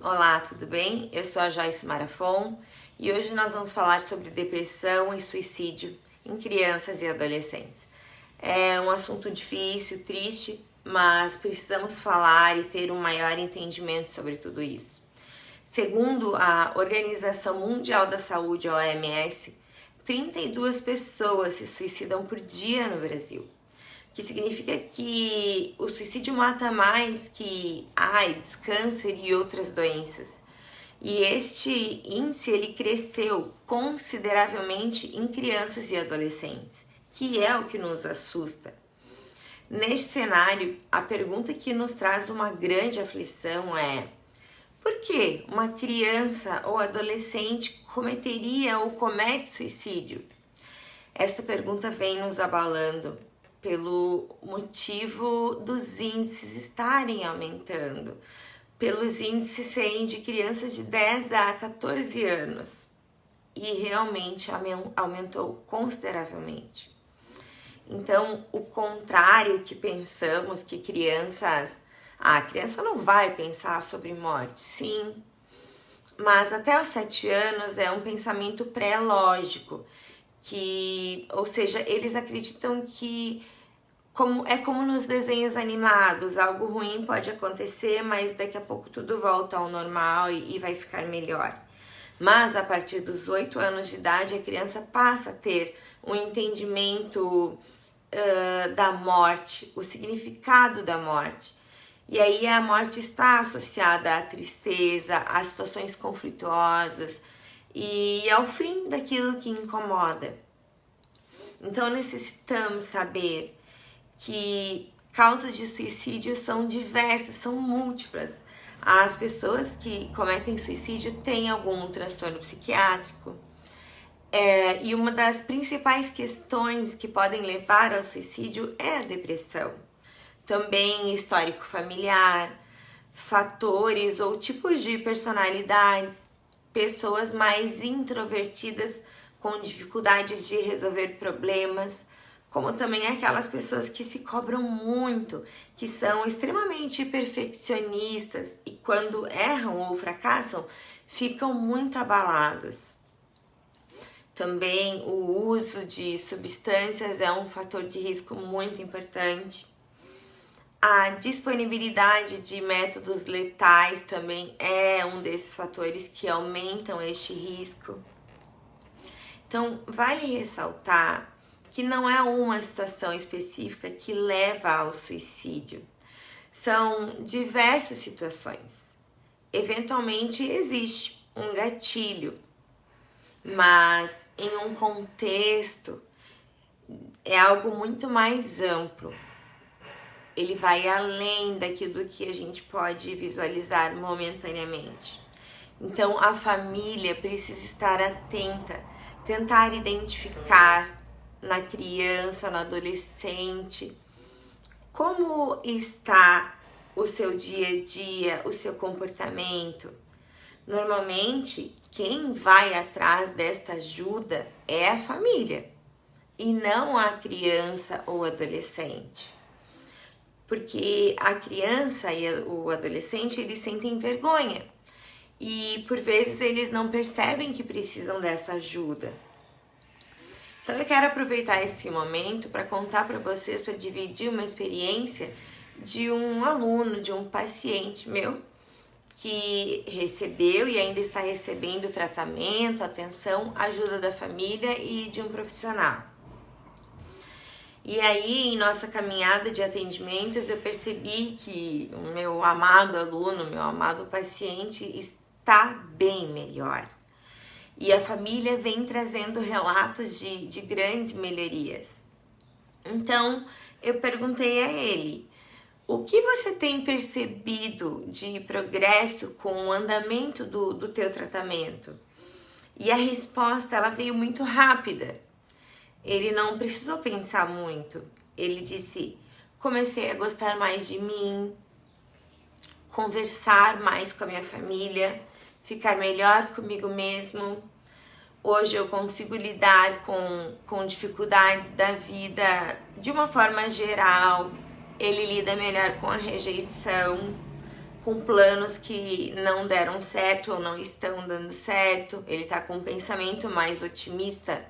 Olá, tudo bem? Eu sou a Joyce Marafon e hoje nós vamos falar sobre depressão e suicídio em crianças e adolescentes. É um assunto difícil, triste, mas precisamos falar e ter um maior entendimento sobre tudo isso. Segundo a Organização Mundial da Saúde, a OMS, 32 pessoas se suicidam por dia no Brasil. Que significa que o suicídio mata mais que AIDS, câncer e outras doenças. E este índice ele cresceu consideravelmente em crianças e adolescentes, que é o que nos assusta. Neste cenário, a pergunta que nos traz uma grande aflição é: por que uma criança ou adolescente cometeria ou comete suicídio? Esta pergunta vem nos abalando pelo motivo dos índices estarem aumentando, pelos índices serem de crianças de 10 a 14 anos, e realmente aumentou consideravelmente. Então, o contrário que pensamos que a criança não vai pensar sobre morte, sim, mas até os 7 anos é um pensamento pré-lógico, ou seja, eles acreditam que como nos desenhos animados, algo ruim pode acontecer, mas daqui a pouco tudo volta ao normal e vai ficar melhor. Mas a partir dos 8 anos de idade, a criança passa a ter um entendimento da morte, o significado da morte. E aí a morte está associada à tristeza, a situações conflituosas e ao fim daquilo que incomoda. Então necessitamos saber que causas de suicídio são diversas, são múltiplas. As pessoas que cometem suicídio têm algum transtorno psiquiátrico, e uma das principais questões que podem levar ao suicídio é a depressão. Também histórico familiar, fatores ou tipos de personalidades, pessoas mais introvertidas com dificuldades de resolver problemas, como também aquelas pessoas que se cobram muito, que são extremamente perfeccionistas e quando erram ou fracassam, ficam muito abalados. Também o uso de substâncias é um fator de risco muito importante. A disponibilidade de métodos letais também é um desses fatores que aumentam este risco. Então, vale ressaltar que não é uma situação específica que leva ao suicídio. São diversas situações. Eventualmente existe um gatilho, mas em um contexto é algo muito mais amplo. Ele vai além daquilo que a gente pode visualizar momentaneamente. Então a família precisa estar atenta, tentar identificar na criança, no adolescente, como está o seu dia a dia, o seu comportamento. Normalmente, quem vai atrás desta ajuda é a família e não a criança ou adolescente. Porque a criança e o adolescente, eles sentem vergonha e por vezes eles não percebem que precisam dessa ajuda. Então eu quero aproveitar esse momento para contar para vocês, para dividir uma experiência de um aluno, de um paciente meu, que recebeu e ainda está recebendo tratamento, atenção, ajuda da família e de um profissional. E aí, em nossa caminhada de atendimentos, eu percebi que o meu amado aluno, meu amado paciente está bem melhor. E a família vem trazendo relatos de grandes melhorias. Então, eu perguntei a ele: o que você tem percebido de progresso com o andamento do teu tratamento? E a resposta ela veio muito rápida. Ele não precisou pensar muito. Ele disse: comecei a gostar mais de mim, conversar mais com a minha família, ficar melhor comigo mesmo. Hoje eu consigo lidar com dificuldades da vida de uma forma geral. Ele lida melhor com a rejeição, com planos que não deram certo ou não estão dando certo, ele tá com um pensamento mais otimista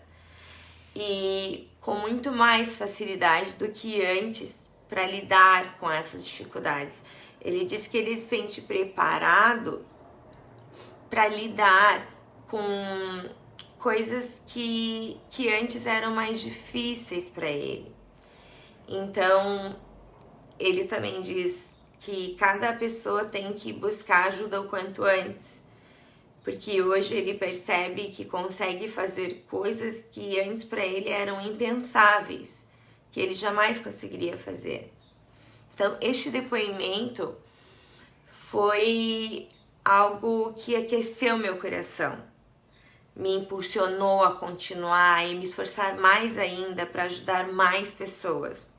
e com muito mais facilidade do que antes para lidar com essas dificuldades. Ele diz que ele se sente preparado para lidar com coisas que antes eram mais difíceis para ele. Então, ele também diz que cada pessoa tem que buscar ajuda o quanto antes, porque hoje ele percebe que consegue fazer coisas que antes para ele eram impensáveis, que ele jamais conseguiria fazer. Então, este depoimento foi algo que aqueceu meu coração, me impulsionou a continuar e me esforçar mais ainda para ajudar mais pessoas.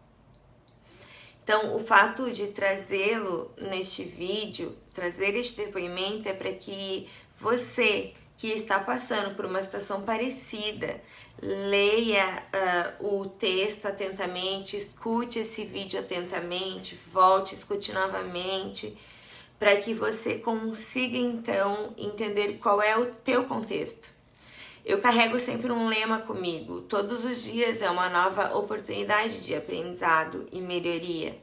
Então, o fato de trazê-lo neste vídeo, trazer este depoimento é para que você que está passando por uma situação parecida, leia o texto atentamente, escute esse vídeo atentamente, volte, escute novamente, para que você consiga então entender qual é o teu contexto. Eu carrego sempre um lema comigo: todos os dias é uma nova oportunidade de aprendizado e melhoria.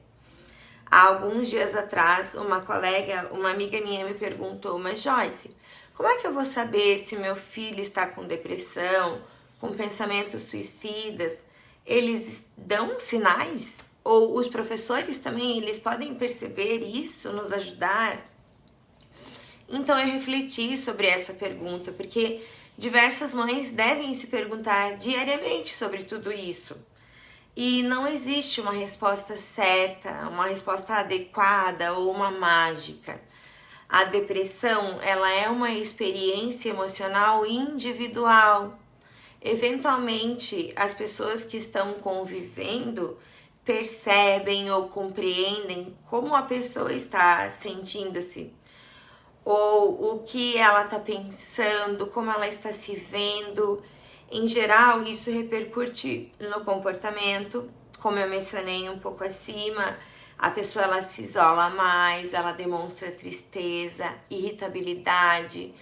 Há alguns dias atrás, uma amiga minha me perguntou: mas Joyce, como é que eu vou saber se meu filho está com depressão, com pensamentos suicidas? Eles dão sinais? Ou os professores também, eles podem perceber isso, nos ajudar? Então eu refleti sobre essa pergunta, porque diversas mães devem se perguntar diariamente sobre tudo isso. E não existe uma resposta certa, uma resposta adequada ou uma mágica. A depressão, ela é uma experiência emocional individual. Eventualmente, as pessoas que estão convivendo percebem ou compreendem como a pessoa está sentindo-se, ou o que ela está pensando, como ela está se vendo. Em geral, isso repercute no comportamento, como eu mencionei um pouco acima. A pessoa ela se isola mais, ela demonstra tristeza, irritabilidade,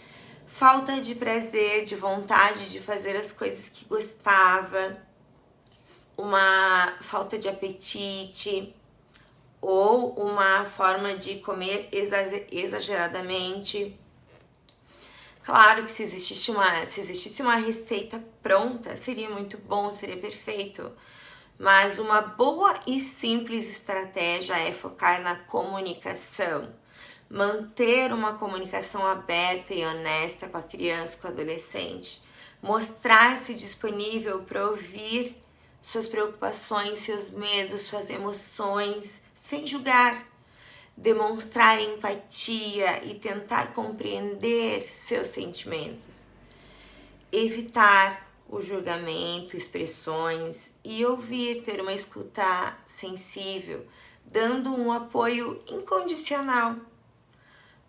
falta de prazer, de vontade de fazer as coisas que gostava, uma falta de apetite ou uma forma de comer exageradamente. Claro que se existisse uma receita pronta, seria muito bom, seria perfeito. Mas uma boa e simples estratégia é focar na comunicação. Manter uma comunicação aberta e honesta com a criança, com o adolescente. Mostrar-se disponível para ouvir suas preocupações, seus medos, suas emoções, sem julgar. Demonstrar empatia e tentar compreender seus sentimentos. Evitar o julgamento, expressões e ouvir, ter uma escuta sensível, dando um apoio incondicional.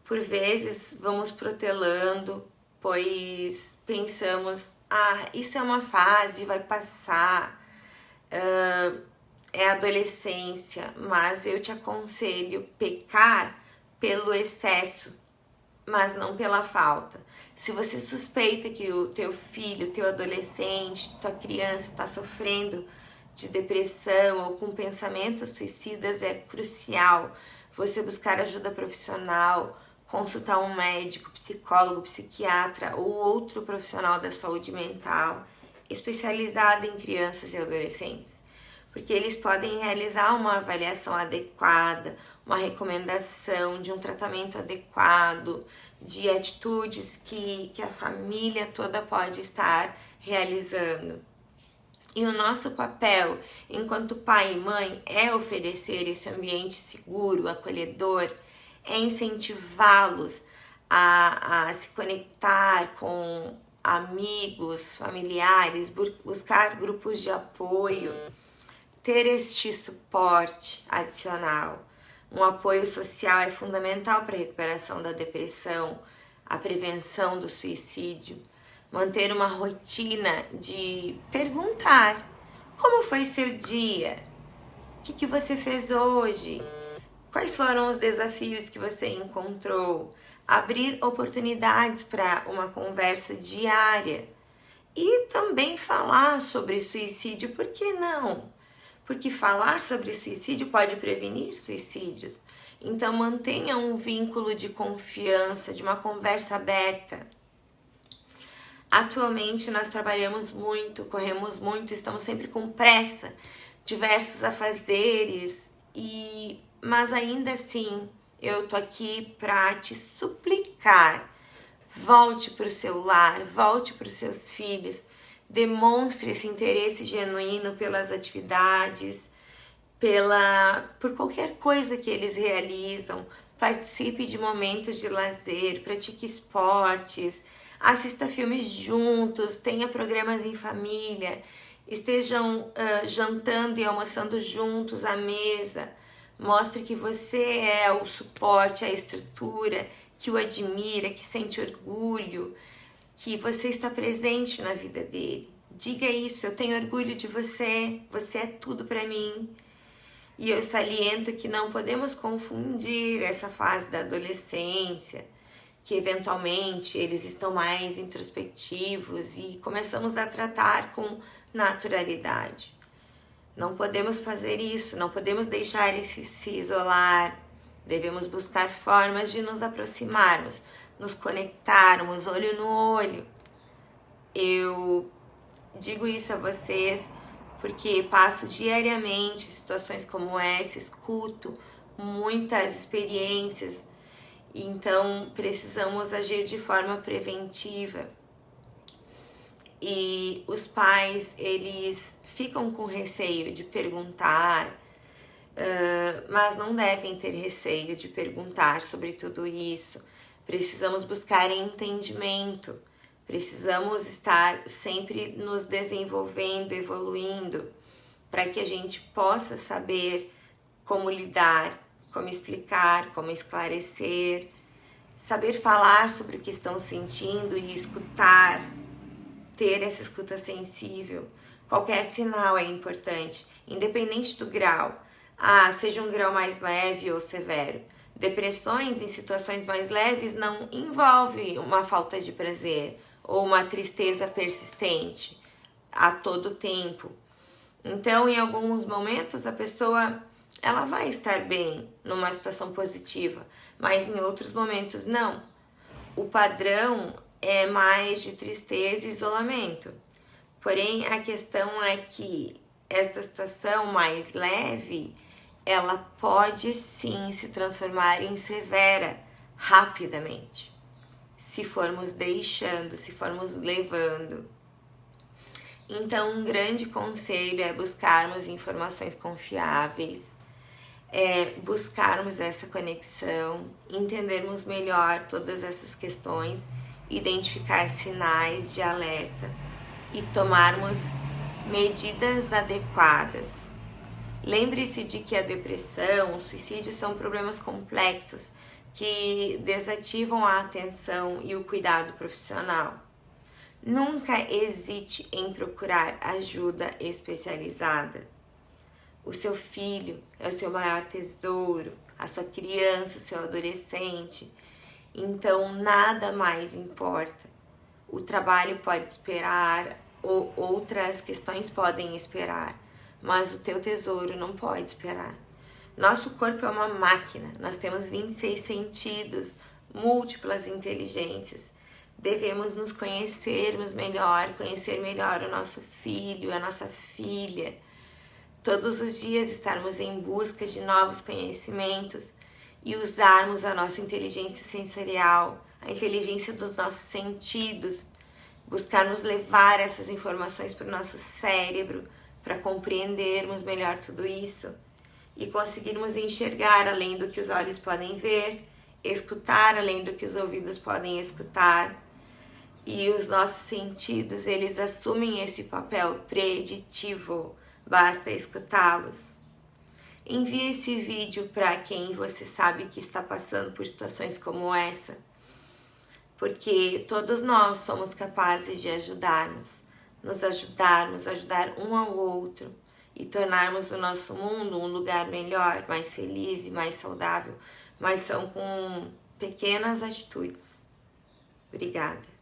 Por vezes vamos protelando, pois pensamos, isso é uma fase, vai passar, é adolescência, mas eu te aconselho pecar pelo excesso, mas não pela falta. Se você suspeita que o teu filho, teu adolescente, tua criança está sofrendo de depressão ou com pensamentos suicidas, é crucial você buscar ajuda profissional, consultar um médico, psicólogo, psiquiatra ou outro profissional da saúde mental especializado em crianças e adolescentes, porque eles podem realizar uma avaliação adequada, uma recomendação de um tratamento adequado, de atitudes que a família toda pode estar realizando. E o nosso papel, enquanto pai e mãe, é oferecer esse ambiente seguro, acolhedor, é incentivá-los a se conectar com amigos, familiares, buscar grupos de apoio, ter este suporte adicional. Um apoio social é fundamental para a recuperação da depressão, a prevenção do suicídio. Manter uma rotina de perguntar: como foi seu dia? O que você fez hoje? Quais foram os desafios que você encontrou? Abrir oportunidades para uma conversa diária. E também falar sobre suicídio, por que não? Porque falar sobre suicídio pode prevenir suicídios. Então mantenha um vínculo de confiança, de uma conversa aberta. Atualmente nós trabalhamos muito, corremos muito, estamos sempre com pressa, diversos afazeres, mas ainda assim eu tô aqui para te suplicar. Volte para o seu lar, volte para os seus filhos, demonstre esse interesse genuíno pelas atividades, por qualquer coisa que eles realizam. Participe de momentos de lazer, pratique esportes, assista filmes juntos, tenha programas em família, estejam jantando e almoçando juntos à mesa. Mostre que você é o suporte, a estrutura, que o admira, que sente orgulho, que você está presente na vida dele. Diga isso, eu tenho orgulho de você, você é tudo para mim. E eu saliento que não podemos confundir essa fase da adolescência, que eventualmente eles estão mais introspectivos e começamos a tratar com naturalidade. Não podemos fazer isso, não podemos deixar esse se isolar. Devemos buscar formas de nos aproximarmos, nos conectarmos olho no olho. Eu digo isso a vocês porque passo diariamente situações como essa, escuto muitas experiências, então precisamos agir de forma preventiva. E os pais, eles ficam com receio de perguntar, mas não devem ter receio de perguntar sobre tudo isso. Precisamos buscar entendimento, precisamos estar sempre nos desenvolvendo, evoluindo, para que a gente possa saber como lidar, como explicar, como esclarecer, saber falar sobre o que estão sentindo e escutar, ter essa escuta sensível. Qualquer sinal é importante, independente do grau. Seja um grau mais leve ou severo. Depressões em situações mais leves não envolvem uma falta de prazer ou uma tristeza persistente a todo tempo. Então, em alguns momentos, a pessoa ela vai estar bem numa situação positiva, mas em outros momentos não. O padrão é mais de tristeza e isolamento. Porém, a questão é que esta situação mais leve, ela pode sim se transformar em severa rapidamente, se formos deixando, se formos levando. Então, um grande conselho é buscarmos informações confiáveis, buscarmos essa conexão, entendermos melhor todas essas questões, identificar sinais de alerta e tomarmos medidas adequadas. Lembre-se de que a depressão, o suicídio são problemas complexos que desativam a atenção e o cuidado profissional. Nunca hesite em procurar ajuda especializada. O seu filho é o seu maior tesouro, a sua criança, o seu adolescente. Então, nada mais importa. O trabalho pode esperar, ou outras questões podem esperar, mas o teu tesouro não pode esperar. Nosso corpo é uma máquina, nós temos 26 sentidos, múltiplas inteligências. Devemos nos conhecermos melhor, conhecer melhor o nosso filho, a nossa filha. Todos os dias estarmos em busca de novos conhecimentos e usarmos a nossa inteligência sensorial, a inteligência dos nossos sentidos, buscarmos levar essas informações para o nosso cérebro, para compreendermos melhor tudo isso e conseguirmos enxergar além do que os olhos podem ver, escutar além do que os ouvidos podem escutar. E os nossos sentidos, eles assumem esse papel preditivo, basta escutá-los. Envie esse vídeo para quem você sabe que está passando por situações como essa, porque todos nós somos capazes de ajudarmos, nos ajudarmos, ajudar um ao outro. e tornarmos o nosso mundo um lugar melhor, mais feliz e mais saudável, mas são com pequenas atitudes. Obrigada.